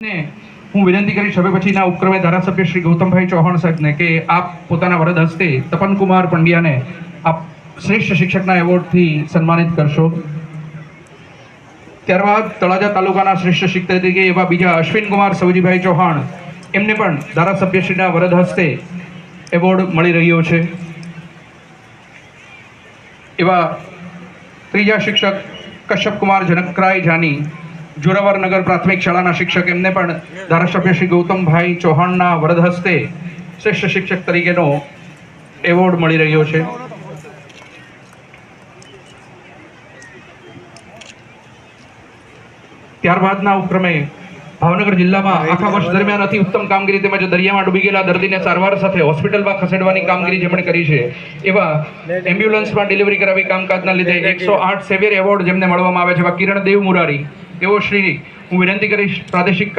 હું વિનંતી કરીશ હવે પછીના ઉપક્રમે ધારાસભ્ય શ્રી ગૌતમભાઈ ચૌહાણ સાહેબને કે આપ પોતાના વરદ હસ્તે તપનકુમાર પંડ્યાને આપ શ્રેષ્ઠ શિક્ષકના એવોર્ડથી સન્માનિત કરશો. ત્યારબાદ તળાજા તાલુકાના શ્રેષ્ઠ શિક્ષક તરીકે એવા બીજા અશ્વિનકુમાર સવજીભાઈ ચૌહાણ, એમને પણ ધારાસભ્યશ્રીના વરદ હસ્તે એવોર્ડ મળી રહ્યો છે. એવા ત્રીજા શિક્ષક કશ્યપકુમાર જનકરાય જાની, જોરાવરનગર પ્રાથમિક શાળાના શિક્ષક, એમને પણ ધારાસભ્ય શ્રી ગૌતમભાઈ ચૌહાણના વરદ હસ્તે શ્રેષ્ઠ શિક્ષક તરીકેનો એવોર્ડ મળી રહ્યો છે. ત્યારબાદના ઉપક્રમે ભાવનગર જિલ્લામાં આખા વર્ષ દરમિયાન અતિ ઉત્તમ કામગીરી તેમજ દરિયામાં ડૂબી ગયેલા દર્દીને સારવાર સાથે હોસ્પિટલમાં ખસેડવાની કામગીરી જેમણે કરી છે, એવા એમ્બ્યુલન્સમાં ડિલિવરી કરાવી કામકાજના લીધે 108 સેવિયર એવોર્ડ જેમને મળવામાં આવે છે, એવા કિરણ દેવ મુરારી, તેઓ શ્રી હું વિનંતી કરીશ પ્રાદેશિક